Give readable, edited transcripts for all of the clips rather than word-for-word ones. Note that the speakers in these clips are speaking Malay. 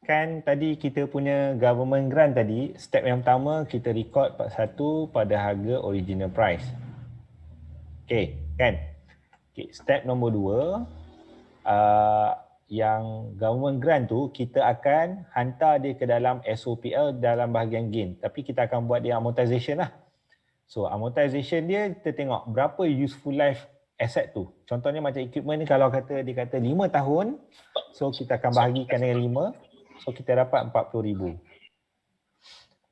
kan tadi kita punya government grant tadi, step yang pertama kita record satu pada harga original price. Okay, kan? Okay, step nombor 2, yang government grant tu kita akan hantar dia ke dalam SOPL dalam bahagian gain. Tapi kita akan buat dia amortization lah. So amortization dia kita tengok berapa useful life asset tu. Contohnya macam equipment ni kalau dia kata 5 tahun, so kita akan bahagikan dengan 5, so kita dapat 40,000.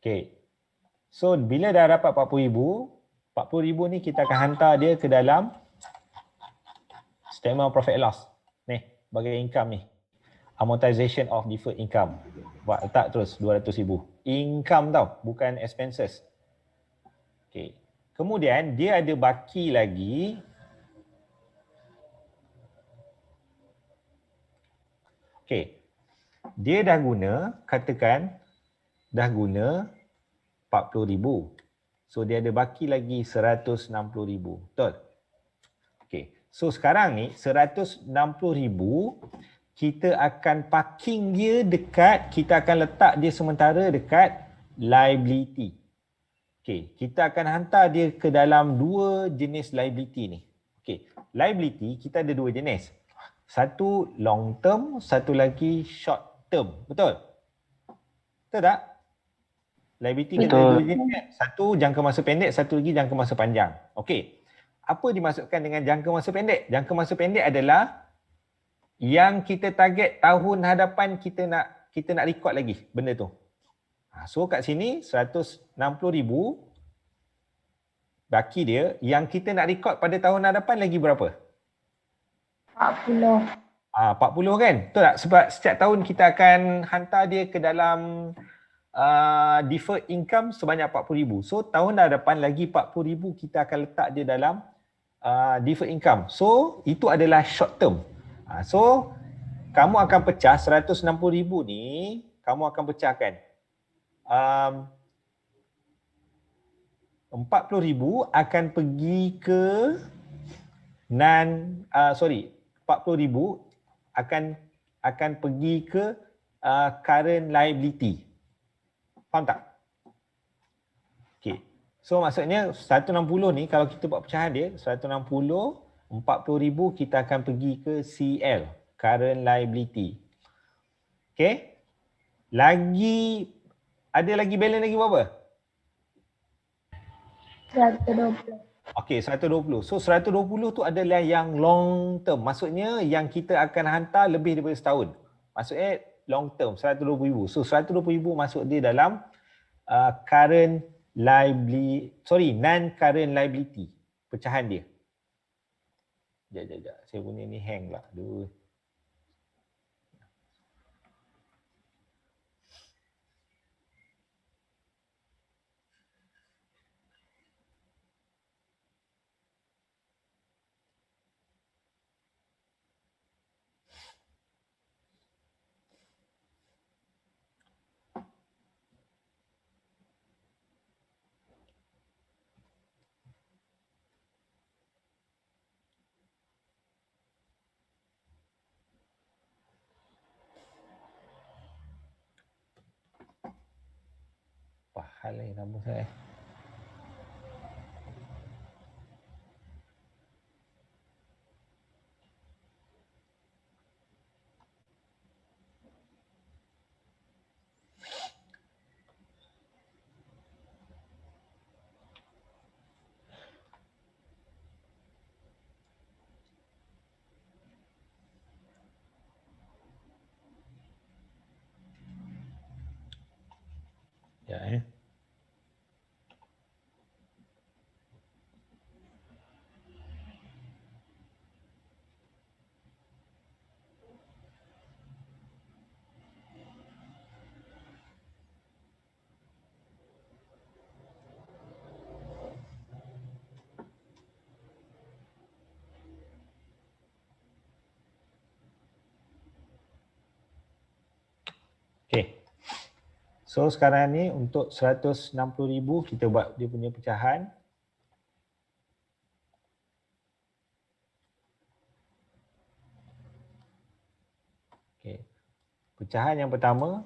Okay. So bila dah dapat 40,000, 40,000 ni kita akan hantar dia ke dalam statement of profit and loss. Ni, bagi income ni. Amortization of deferred income. Buat letak terus 200,000. Income tau, bukan expenses. Okay. Kemudian dia ada baki lagi. Okay. Dia dah guna, katakan dah guna 40,000. So dia ada baki lagi 160,000. Betul? Okay. So sekarang ni 160,000 kita akan parking dia dekat, kita akan letak dia sementara dekat liability. Okay, kita akan hantar dia ke dalam dua jenis liability ni. Okay, liability kita ada dua jenis. Satu long term, satu lagi short term. Betul? Betul tak? Liability kita ada dua jenis kan? Satu jangka masa pendek, satu lagi jangka masa panjang. Okay. Apa dimaksudkan dengan jangka masa pendek? Jangka masa pendek adalah yang kita target tahun hadapan kita nak record lagi benda tu. So kat sini 160,000 baki dia, yang kita nak record pada tahun hadapan lagi berapa? 40. 40 kan? Betul tak? Sebab setiap tahun kita akan hantar dia ke dalam deferred income sebanyak 40,000. So tahun hadapan lagi 40,000 kita akan letak dia dalam deferred income. So itu adalah short term. So kamu akan pecah 160,000 ni, kamu akan pecahkan 40,000 akan pergi ke 40,000 akan pergi ke current liability. Faham tak? Okay. So maksudnya 160 ni kalau kita buat pecahan dia, 160, 40,000 kita akan pergi ke CL, current liability. Okay. Ada lagi balance lagi berapa? 120. Okey, 120. So 120 tu adalah yang long term. Maksudnya yang kita akan hantar lebih daripada setahun. Maksudnya long term, 120,000. So 120,000 masuk dia dalam current liability, non-current liability. Pecahan dia. Sekejap. Saya punya ni hang lah. Aduh. Apa hal ni nama saya? Ya. Okay. So sekarang ni untuk 160,000 kita buat dia punya pecahan. Okay. Pecahan yang pertama,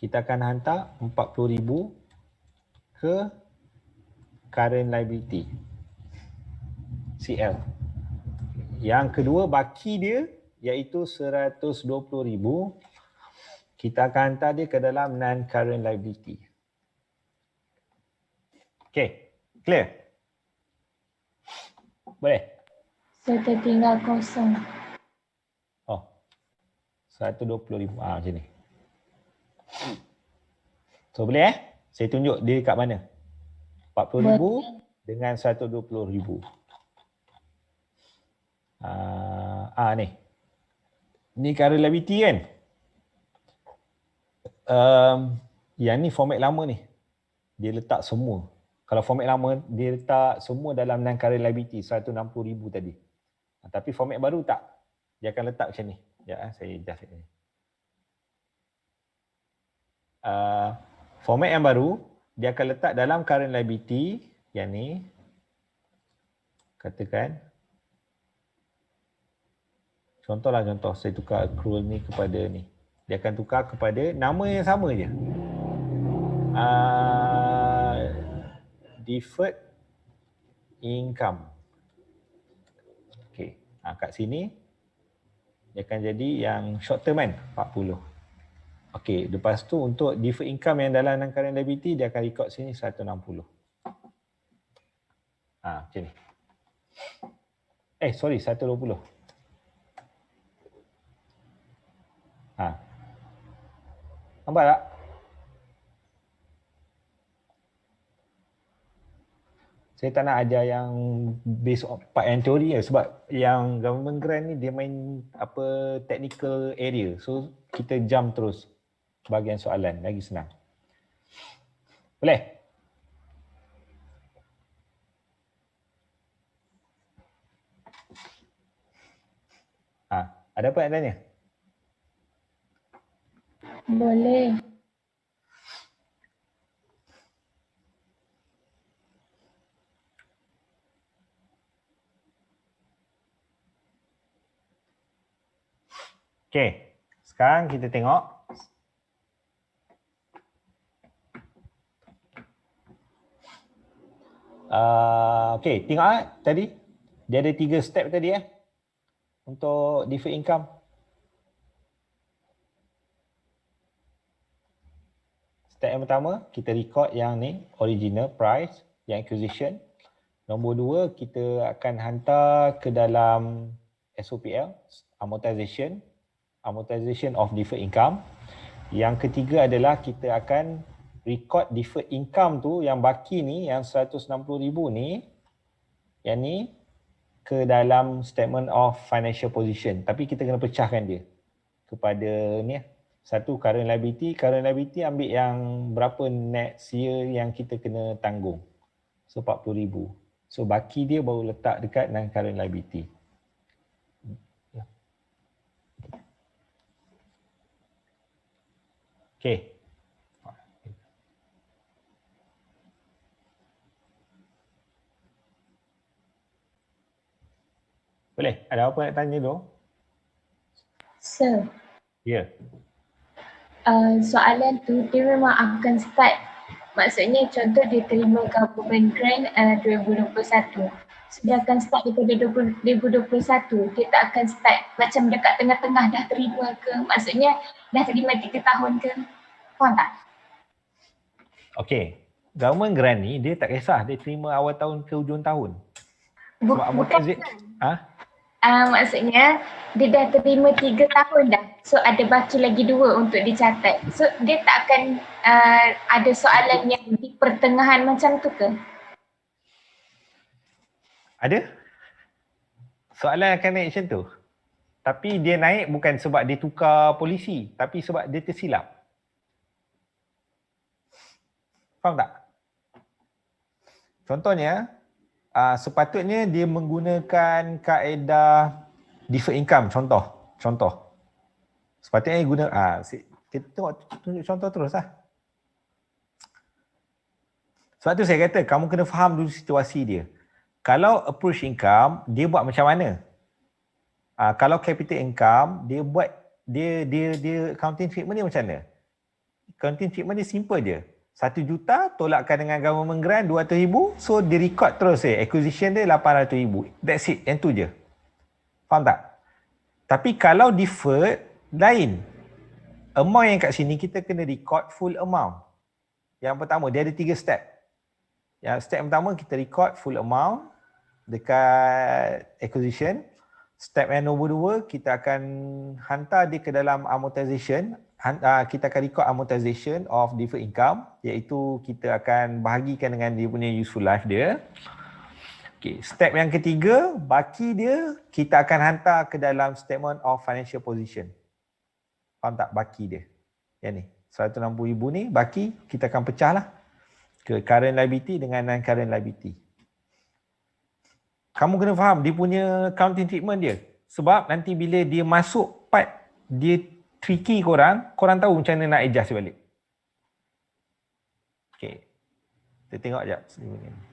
kita akan hantar 40,000 ke current liability, CL. Yang kedua, baki dia iaitu 120,000. Kita akan hantar dia ke dalam non-current liability. Okay, clear? Boleh? So tertinggal kosong. Oh, 120,000. Macam ni. So boleh Saya tunjuk dia kat mana? 40,000 dengan 120,000. Ni. Ni current liability kan? Yang ni format lama ni. Dia letak semua. Kalau format lama, dia letak semua dalam non-current liability, 160,000 tadi. Tapi format baru tak. Dia akan letak macam ni. Saya adjust ni. Format yang baru, dia akan letak dalam current liability, yang ni. Katakan. Contohlah saya tukar accrual ni kepada ni. Dia akan tukar kepada nama yang sama je. Deferred income. Okay. Kat sini dia akan jadi yang short term kan, 40. Okay, lepas tu untuk deferred income yang dalam non-current liability, dia akan record sini 160. Macam ni. 120. Nampak tak? Saya tak nak ajar yang based on part and teori sebab yang government grant ni dia main technical area. So kita jump terus bahagian soalan, lagi senang. Boleh? Ada apa nak tanya? Boleh. Okey, sekarang kita tengok. Okey, tengok tadi. Dia ada 3 step tadi untuk deferred income. Step yang pertama, kita record yang ni, original price, yang acquisition. Nombor 2, kita akan hantar ke dalam SOPL, amortization of deferred income. Yang ketiga adalah kita akan record deferred income tu yang baki ni, yang 160,000 ni, yang ni ke dalam statement of financial position. Tapi kita kena pecahkan dia kepada ni. Satu current liability ambil yang berapa next year yang kita kena tanggung. So 40,000. So baki dia baru letak dekat non-current liability. Okay. Boleh? Ada apa nak tanya tu? Sir. Ya. Soalan tu dia memang akan start. Maksudnya contoh dia terima government grant 2021. So, dia akan start daripada 2021. Dia tak akan start macam dekat tengah-tengah dah terima ke. Maksudnya dah terima 3 tahun ke. Faham tak? Okay. Government grant ni dia tak kisah dia terima awal tahun ke hujung tahun. Bukan. Maksudnya dia dah terima 3 tahun dah. So ada baki lagi 2 untuk dicatat. So dia tak akan ada soalan yang di pertengahan macam tu ke? Ada. Soalan akan naik macam tu. Tapi dia naik bukan sebab dia tukar polisi, tapi sebab dia tersilap. Faham tak? Contohnya, sepatutnya dia menggunakan kaedah deferred income. Contoh. Sepatutnya dia guna, kita tunjuk contoh terus lah. Sebab tu saya kata, kamu kena faham dulu situasi dia. Kalau approach income, dia buat macam mana? Kalau capital income, dia buat dia accounting treatment dia macam mana? Accounting treatment dia simple je. 1 juta tolakkan dengan government grant 200,000, so dia record terus acquisition dia 800,000. That's it, yang tu je. Faham tak? Tapi kalau deferred, lain. Amount yang kat sini kita kena record full amount. Yang pertama, dia ada 3 step. Yang step pertama kita record full amount dekat acquisition. Step yang nombor 2, kita akan hantar dia ke dalam amortization. Kita akan record amortization of deferred income, iaitu kita akan bahagikan dengan dia punya useful life dia. Okay. Step yang ketiga, baki dia kita akan hantar ke dalam statement of financial position. Faham tak baki dia? Yang ni, 160,000 ni baki kita akan pecah lah ke current liability dengan non-current liability. Kamu kena faham dia punya accounting treatment dia. Sebab nanti bila dia masuk part dia tricky korang tahu macam mana nak adjust balik. Okay. Kita tengok sekejap.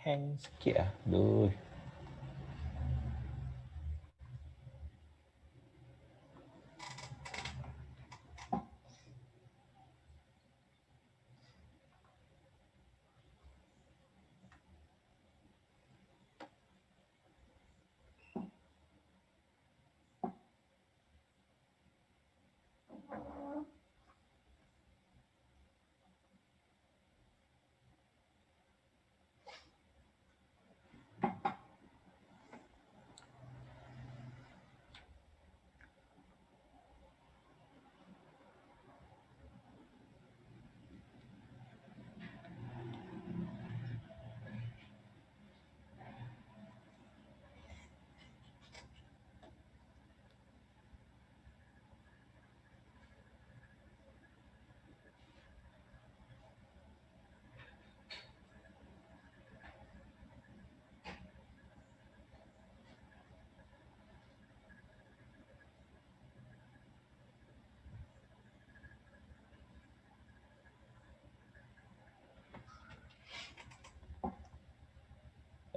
Hang sikit lah. Aduh.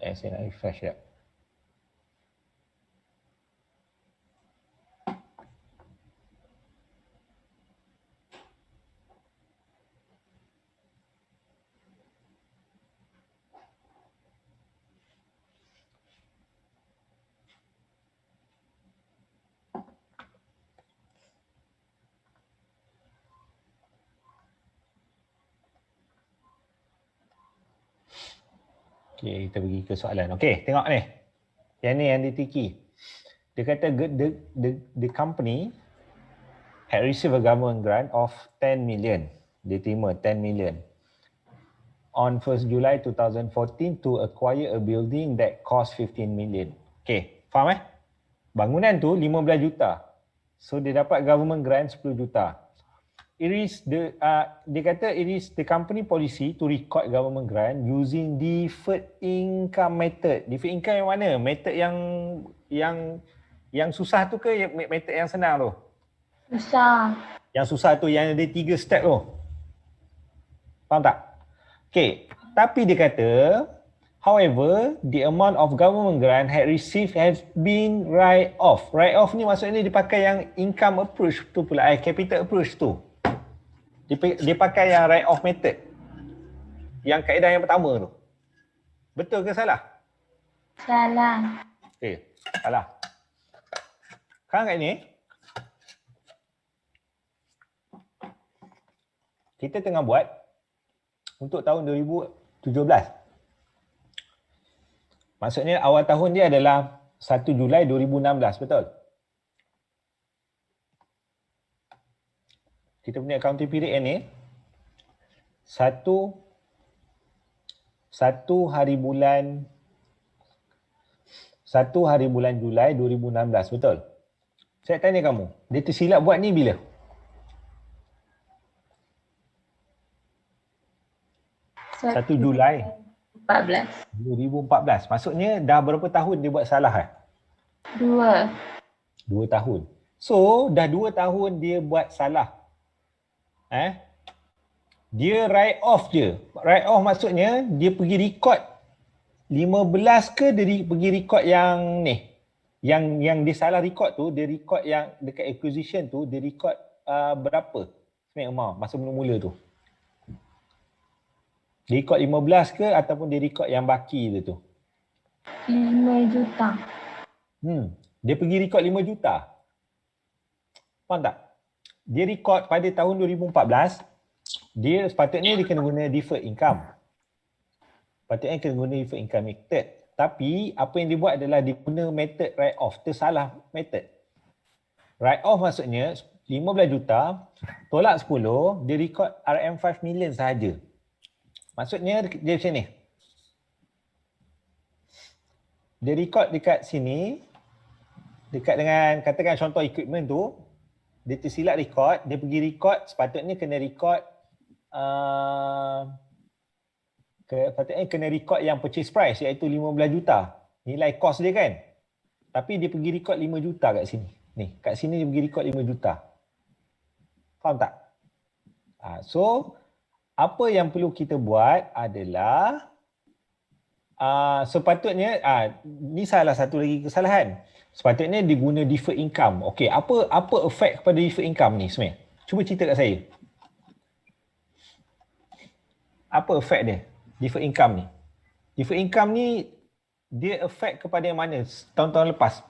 Saya nak refresh sekejap. Okay, kita pergi ke soalan. Okay, tengok ni. Yang ni yang ditiki. Dia kata the company had received a government grant of 10 million. Dia terima 10 million. On 1st July 2014 to acquire a building that cost 15 million. Okay, faham Bangunan tu 15 juta. So dia dapat government grant 10 juta. It is dia kata it is the company policy to record government grant using deferred income method. Deferred income yang mana? Method yang susah tu ke method yang senang tu? Susah. Yang susah tu yang ada 3 step tu. Faham tak? Okay. Tapi dia kata, however, the amount of government grant had received has been write off. Write off ni maksudnya dia pakai yang income approach tu pula, capital approach tu. Dia pakai yang write off method. Yang kaedah yang pertama tu. Betul ke salah? Salah. Okay, salah. Sekarang kat ni, kita tengah buat untuk tahun 2017. Maksudnya awal tahun dia adalah 1 Julai 2016, betul? kita punya accounting period ni satu hari bulan Julai 2016, betul? Saya tanya kamu, dia tersilap buat ni bila? Satu Julai 14. 2014. Maksudnya dah berapa tahun dia buat salah 2. 2 tahun. So, dah 2 tahun dia buat salah. Dia write off je. Write off maksudnya dia pergi record 15 ke dia pergi record yang ni. Yang dia salah record tu, dia record yang dekat acquisition tu, dia record berapa? Sebenarnya amount masa mula-mula tu. Dia record 15 ke ataupun dia record yang baki dia tu? 5 juta. Dia pergi record 5 juta. Faham tak? Dia record pada tahun 2014, dia sepatutnya dia kena guna deferred income. Patutnya kena guna deferred income method. Tapi apa yang dia buat adalah dia guna method write off. Tersalah method. Write off maksudnya 15 juta, tolak 10, dia record RM5 million sahaja. Maksudnya dia macam ni. Dia record dekat sini, dekat dengan katakan contoh equipment tu, dia tersilap record, dia pergi record, sepatutnya kena record yang purchase price iaitu 15 juta. Nilai cost dia kan. Tapi dia pergi record 5 juta kat sini. Ni, kat sini dia pergi record 5 juta. Faham tak? So, apa yang perlu kita buat adalah sepatutnya ni salah satu lagi kesalahan. Sepatutnya dia guna deferred income. Okey, apa efek kepada deferred income ni sebenarnya? Cuba cerita kat saya. Apa efek dia? Deferred income ni. Deferred income ni dia efek kepada yang mana tahun-tahun lepas?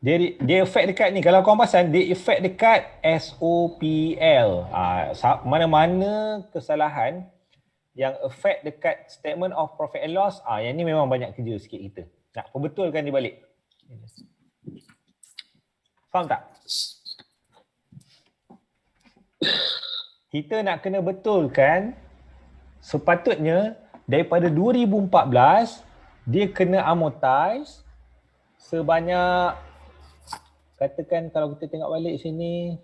Dia efek dekat ni. Kalau korang perasan, dia efek dekat SOPL. Mana-mana kesalahan yang efek dekat statement of profit and loss, yang ni memang banyak kerja sikit kita. Nak perbetulkan dia balik. Faham tak? Kita nak kena betulkan sepatutnya daripada 2014 dia kena amortize sebanyak, katakan kalau kita tengok balik sini.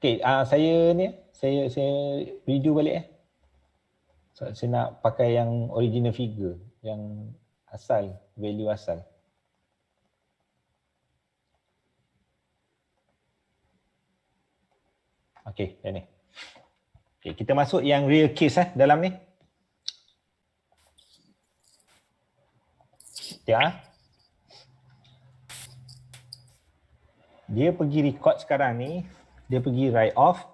Okey, saya redo balik So, saya nak pakai yang original figure, yang asal, value asal. Okey, yang ni. Okey, kita masuk yang real case dalam ni. Ya. Dia pergi record sekarang ni, dia pergi write off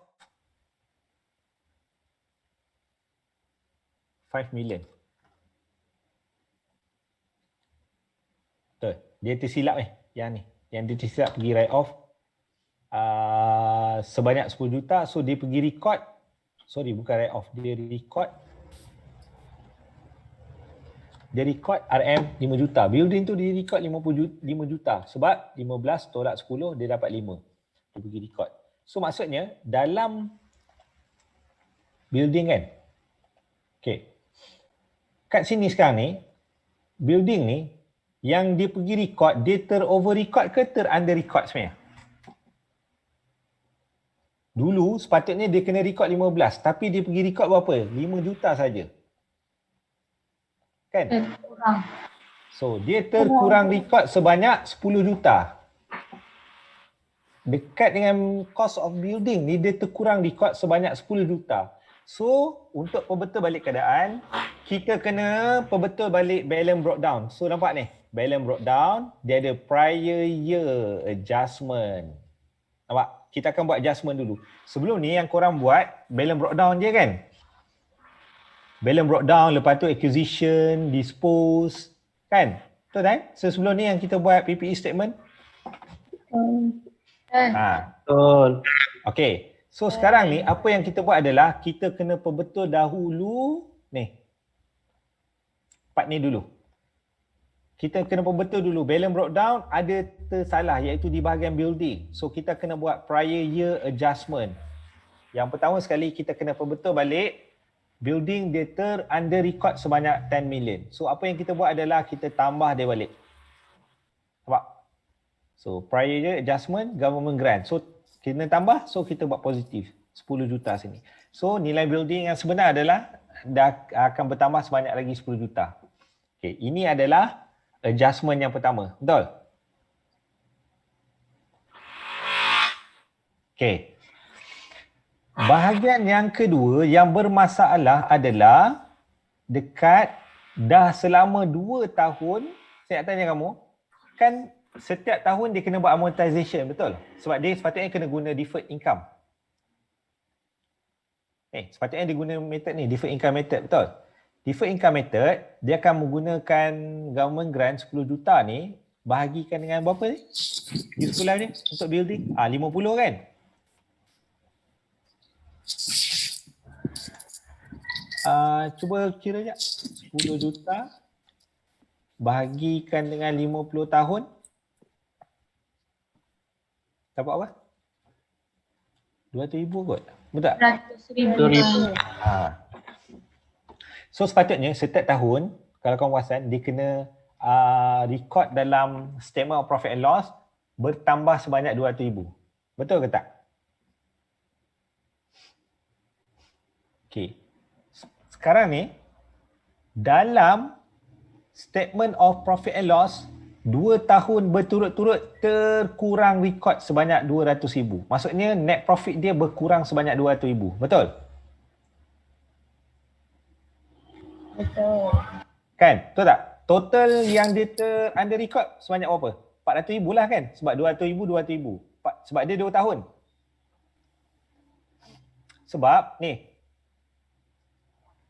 5 million. Betul. Dia tersilap yang ni. Yang dia tersilap pergi write off sebanyak 10 juta. So dia pergi record, bukan write off, dia record RM 5 juta. Building tu dia record 5 juta. Sebab 15 tolak 10 dia dapat 5. Dia pergi record. So maksudnya dalam building kan. Okay. Kat sini sekarang ni, building ni, yang dia pergi record, dia ter-over record ke ter-under record sebenarnya? Dulu sepatutnya dia kena record 15, tapi dia pergi record berapa? 5 juta saja. Kan? Kurang. So, dia terkurang record sebanyak 10 juta. Dekat dengan cost of building ni, dia terkurang record sebanyak 10 juta. So, untuk perbetul balik keadaan, kita kena perbetul balik balance breakdown. So, nampak ni, balance breakdown, dia ada prior year adjustment. Nampak? Kita akan buat adjustment dulu. Sebelum ni yang korang buat, balance breakdown je kan? Balance breakdown, lepas tu acquisition, dispose, kan? Betul kan? So, sebelum ni yang kita buat PPE statement. Betul. Okay. So sekarang ni apa yang kita buat adalah kita kena perbetul dahulu ni. Part ni dulu. kita kena betul dulu. Balance breakdown ada tersalah iaitu di bahagian building. So kita kena buat prior year adjustment. Yang pertama sekali kita kena betul balik building dia under record sebanyak 10 million. So apa yang kita buat adalah kita tambah dia balik. Nampak? So prior year adjustment government grant. So kena tambah, so kita buat positif 10 juta sini. So nilai building yang sebenar adalah dah akan bertambah sebanyak lagi 10 juta. Okay, ini adalah adjustment yang pertama. Betul? Okay. Bahagian yang kedua yang bermasalah adalah dekat dah selama 2 tahun, saya nak tanya kamu, kan setiap tahun dia kena buat amortization, betul? Sebab dia sepatutnya kena guna deferred income. Sepatutnya dia guna method ni, deferred income method, betul? Deferred income method, dia akan menggunakan government grant 10 juta ni, bahagikan dengan berapa ni? Useful life ni untuk building? 50 kan? Cuba kira je. 10 juta bahagikan dengan 50 tahun. Dapat apa? 200,000 kot. Betul tak? 100,000. So sepatutnya setiap tahun kalau kamu perasan dia kena record dalam statement of profit and loss bertambah sebanyak 200,000. Betul ke tak? Okey. Sekarang ni dalam statement of profit and loss 2 tahun berturut-turut terkurang record sebanyak 200,000. Maksudnya net profit dia berkurang sebanyak 200,000. Betul? Betul. Kan? Betul tak? Total yang dia under record sebanyak berapa? 400,000 lah kan? Sebab 200,000, 200,000. Sebab dia 2 tahun. Sebab ni,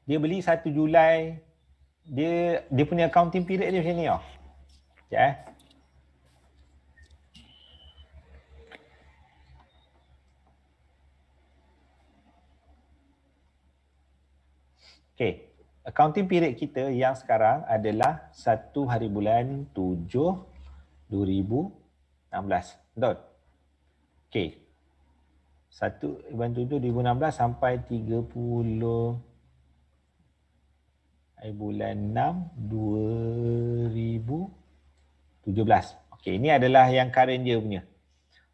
dia beli 1 Julai, dia punya accounting period dia macam ni tau. Sekejap Okay, accounting period kita yang sekarang adalah 1 hari bulan 7 2016. Betul? Okay. 1 bulan 7 2016 sampai 30 hari bulan 6 2017. Okey, ini adalah yang current year punya.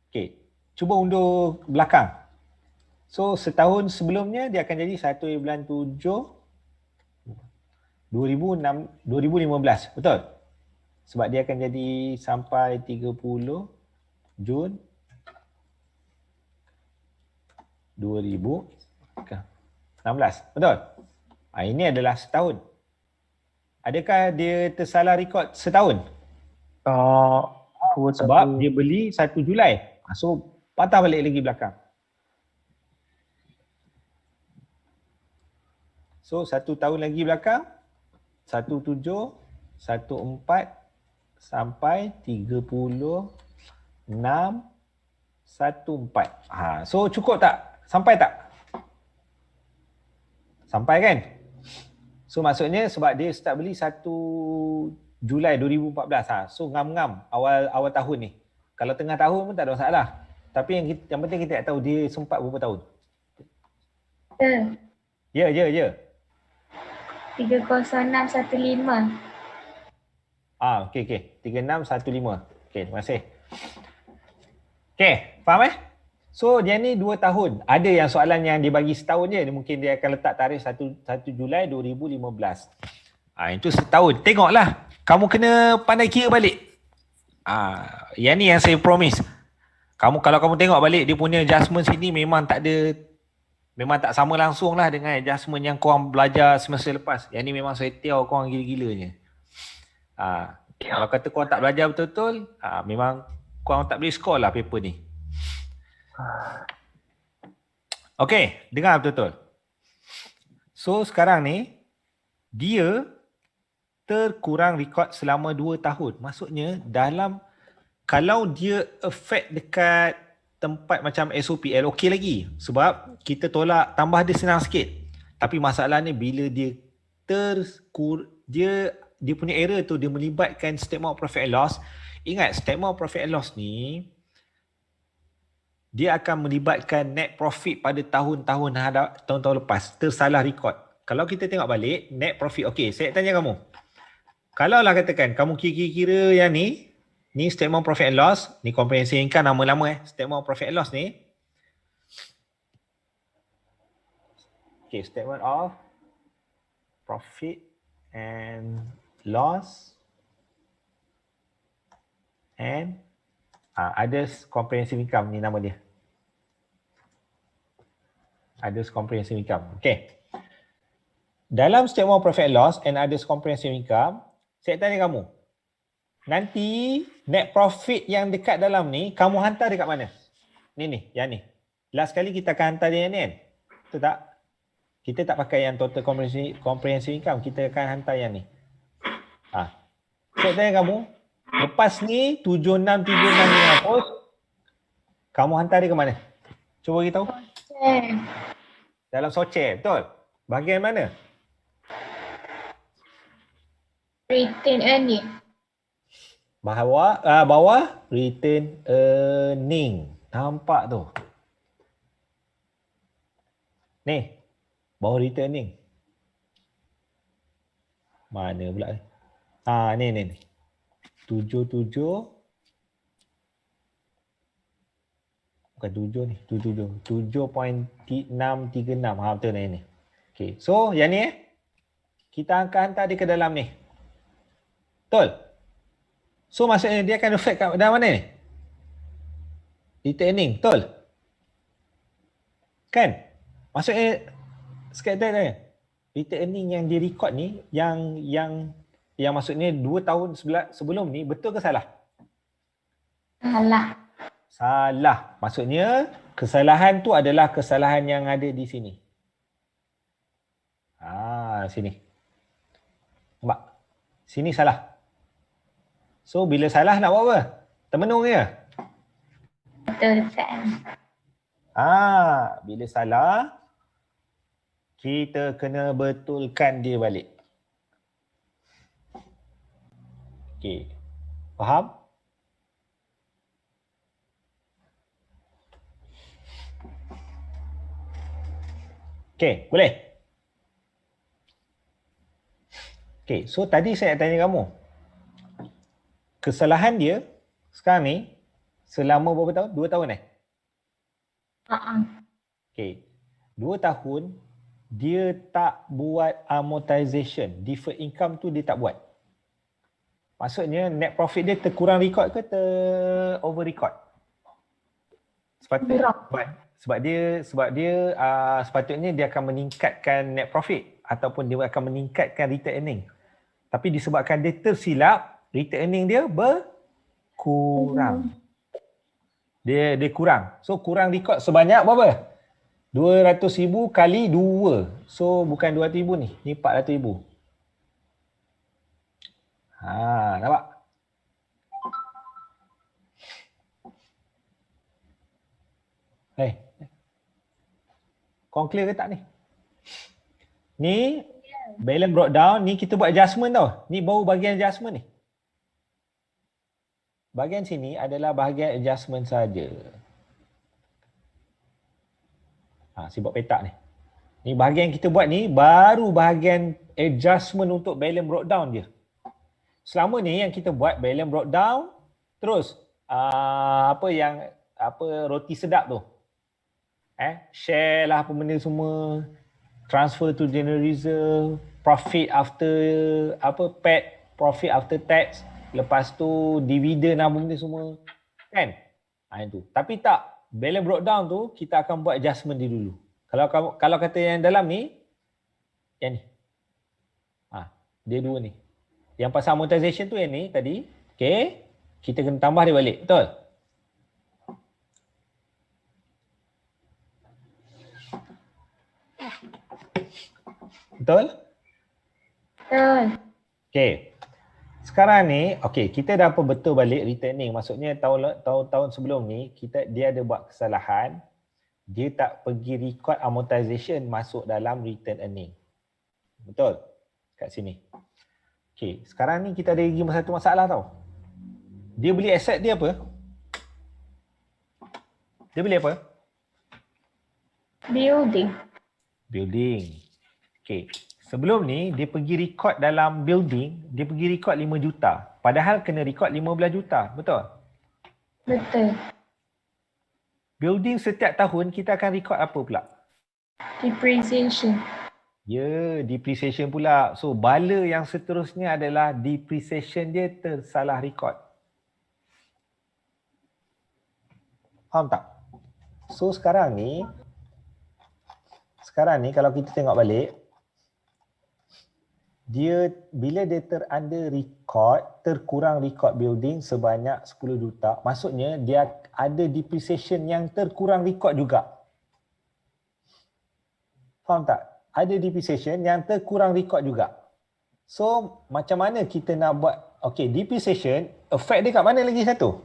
Okey, cuba undur belakang. So setahun sebelumnya dia akan jadi 1 bulan 7 2015. Betul? Sebab dia akan jadi sampai 30 Jun 2016. Betul? Ini adalah setahun. Adakah dia tersalah rekod setahun? Sebab dia beli 1 Julai. So patah balik lagi belakang. So 1 tahun lagi belakang. 17, 14 sampai 36, 14. So cukup tak? Sampai tak? Sampai kan? So maksudnya sebab dia start beli 1 Julai 2014. So ngam-ngam awal tahun ni. Kalau tengah tahun pun tak ada masalah. Tapi yang penting kita tak tahu dia sempat berapa tahun. Ya. 30615. Okey. 3615. Okey, terima kasih. Okey, faham So dia ni 2 tahun. Ada yang soalan yang dia bagi setahun je. Mungkin dia akan letak tarikh 1 Julai 2015. Itu setahun. Tengoklah. Kamu kena pandai kira balik. Yang ni yang saya promise. Kalau kamu tengok balik dia punya adjustment sini memang tak sama langsung lah dengan adjustment yang korang belajar semester lepas. Yang ni memang saya tiaw korang gila-gilanya. Kalau kata korang tak belajar betul-betul, memang korang tak boleh score lah paper ni. Okey, dengar betul-betul. So sekarang ni, dia terkurang rekod selama 2 tahun. Maksudnya kalau dia affect dekat tempat macam SOPL okey lagi. Sebab kita tolak tambah dia senang sikit. Tapi masalahnya bila dia dia punya error tu dia melibatkan statement of profit and loss. Ingat statement of profit and loss ni dia akan melibatkan net profit pada tahun-tahun lepas, tersalah record. Kalau kita tengok balik net profit, okey, saya tanya kamu. Kalau lah katakan kamu kira-kira yang ni statement of profit and loss, ni comprehensive income nama lama statement of profit and loss ni. Okay, statement of profit and loss and others comprehensive income ni nama dia. Others comprehensive income. Okay. Dalam statement of profit and loss and others comprehensive income, saya tanya kamu, nanti net profit yang dekat dalam ni kamu hantar dekat mana? Ni, yang ni. Last kali kita akan hantar dia ni kan? Betul tak? Kita tak pakai yang total comprehensive income, kita akan hantar yang ni. Saya tanya kamu, lepas ni 7676 ni hapus, kamu hantar dia ke mana? Cuba beritahu. Dalam Soce, betul? Bahagian mana? Retain earning. Bawah return earning. Nampak tu. Ni. Bawah return earning. Mana pula ni? Ni. 77. Bukan 7 ni. 7.636. Betul ni. Okay. So yang ni kita akan hantar dia ke dalam ni. Betul? So maksudnya dia akan reflect kat dalam mana ni? Return earning, betul? Kan? Maksudnya sekali tanya, return earning yang di record ni yang maksudnya 2 tahun sebelum ni betul ke salah? Salah. Salah. Maksudnya kesalahan tu adalah kesalahan yang ada di sini. Sini. Nampak? Sini salah. So bila salah nak buat apa? Termenung je. Betul, Ustaz. Bila salah, kita kena betulkan dia balik. Okey. Faham? Okey, boleh? Okey, so tadi saya nak tanya kamu. Kesalahan dia sekarang ni selama berapa tahun? 2 tahun Okey. 2 tahun dia tak buat amortization. Deferred income tu dia tak buat. Maksudnya net profit dia terkurang record ke over record? Sebab dia sepatutnya dia akan meningkatkan net profit ataupun dia akan meningkatkan return earning. Tapi disebabkan dia tersilap, return earning dia berkurang. Dia kurang. So kurang record sebanyak berapa? 200,000 kali 2. So bukan 200,000 ni. Ni 400,000. Nampak? Kau clear ke tak ni? Ni balance brought down, ni kita buat adjustment tau. Ni baru bahagian adjustment ni. Bahagian sini adalah bahagian adjustment saja. Saya buat petak ni. Ni bahagian kita buat ni baru bahagian adjustment untuk balance brought down je. Selama ni yang kita buat balance brought down, terus roti sedap tu. Share lah apa benda semua, transfer to general reserve, profit after PAT, profit after tax, lepas tu dividen apa benda semua, kan? Itu. Tapi tak, balance brought down tu kita akan buat adjustment dia dulu. Kalau kata yang dalam ni, yang ni. Dia dua ni. Yang pasal amortization tu yang ni tadi, okey, kita kena tambah dia balik, betul? Betul? Betul. Okey. Sekarang ni, kita dah betul balik returning. Maksudnya tahun-tahun sebelum ni dia ada buat kesalahan. Dia tak pergi record amortization masuk dalam return earning. Betul? Kat sini. Okay, sekarang ni kita ada lagi satu masalah tau. Dia beli aset dia apa? Dia beli apa? Building. Building. Okay. Sebelum ni, dia pergi record dalam building, dia pergi record 5 juta. Padahal kena record 15 juta. Betul? Betul. Building setiap tahun, kita akan record apa pula? Depreciation. Ya, depreciation pula. So, bala yang seterusnya adalah depreciation dia tersalah record. Faham tak? So, sekarang ni kalau kita tengok balik, bila dia under record, terkurang record building sebanyak 10 juta, maksudnya dia ada depreciation yang terkurang record juga. Faham tak? Ada depreciation yang terkurang record juga. So, macam mana kita nak buat? Okay, depreciation, effect dia kat mana lagi satu?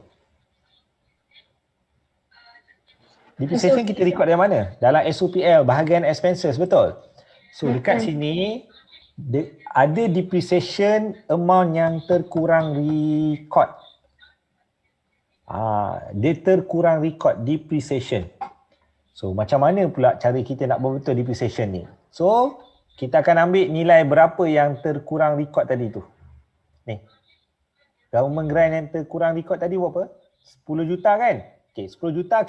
Depreciation kita record dari mana? Dalam SOPL, bahagian expenses, betul? So, dekat sini, ada depreciation amount yang terkurang record. Dia terkurang record depreciation. So, macam mana pula cara kita nak buat betul depreciation ni? So, kita akan ambil nilai berapa yang terkurang record tadi tu. Ni. Government grant yang terkurang record tadi berapa? 10 juta kan? Okay, 10 juta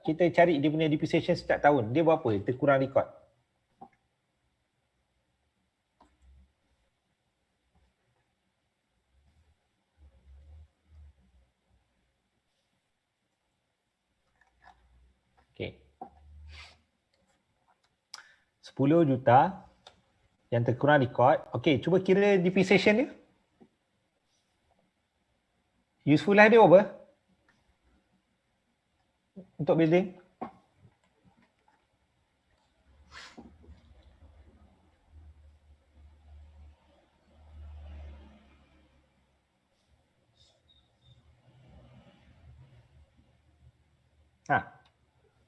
kita cari dia punya depreciation setiap tahun. Dia berapa terkurang record? Okay. 10 juta yang terkurang record. Okay, cuba kira depreciation dia. Useful life dia berapa? Untuk building.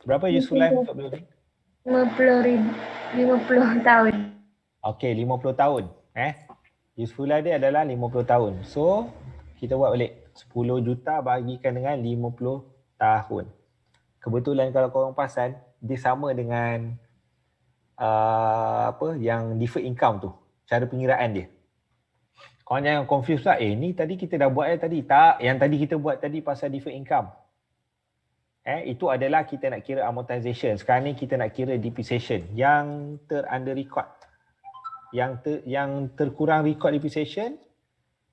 Berapa useful life untuk building? 50 tahun. Okay, 50 tahun. Useful life dia adalah 50 tahun. So, kita buat balik. 10 juta bahagikan dengan 50 tahun. Kebetulan kalau korang perasan, dia sama dengan yang deferred income tu. Cara pengiraan dia. Korang jangan confuse lah. Ni tadi kita dah buat tadi. Tak, yang tadi kita buat tadi pasal deferred income. Itu adalah kita nak kira amortization. Sekarang ni kita nak kira depreciation yang under record. Yang terkurang record depreciation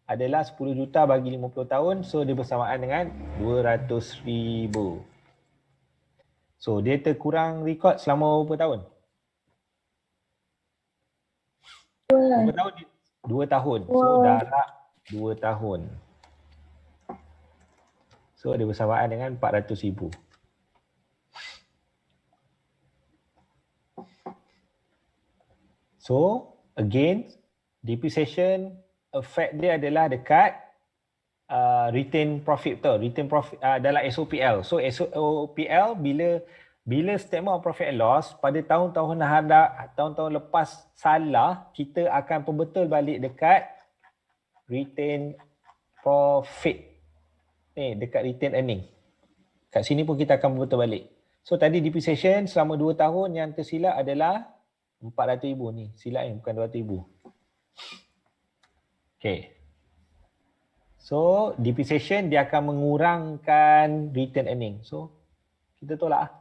adalah 10 juta bagi 50 tahun. So dia bersamaan dengan 200,000. So dia terkurang record selama berapa tahun? 2 tahun. 2 tahun. So darab 2 tahun. So dia bersamaan dengan 400,000. So again, depreciation effect dia adalah dekat retain profit betul. Retain profit dalam SOPL. So SOPL bila statement of profit and loss pada tahun-tahun lepas salah, kita akan pembetul balik dekat retain profit. Ni dekat retain earning. Kat sini pun kita akan pembetul balik. So tadi depreciation selama 2 tahun yang tersilap adalah 400,000 ni. Silap ni bukan 200,000. Okay. So depreciation dia akan mengurangkan retain earning. So kita tolak.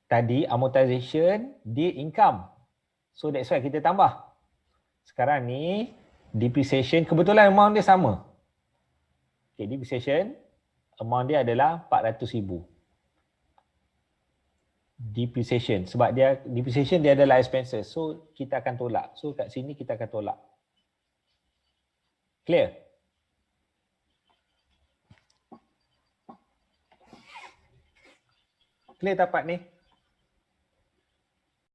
Tadi amortization dia income. So that's why kita tambah. Sekarang ni depreciation kebetulan amount dia sama. Okay, depreciation amount dia adalah 400,000. Depreciation sebab depreciation dia adalah expenses. So kita akan tolak. So kat sini kita akan tolak. Clear? Clear tak part ni?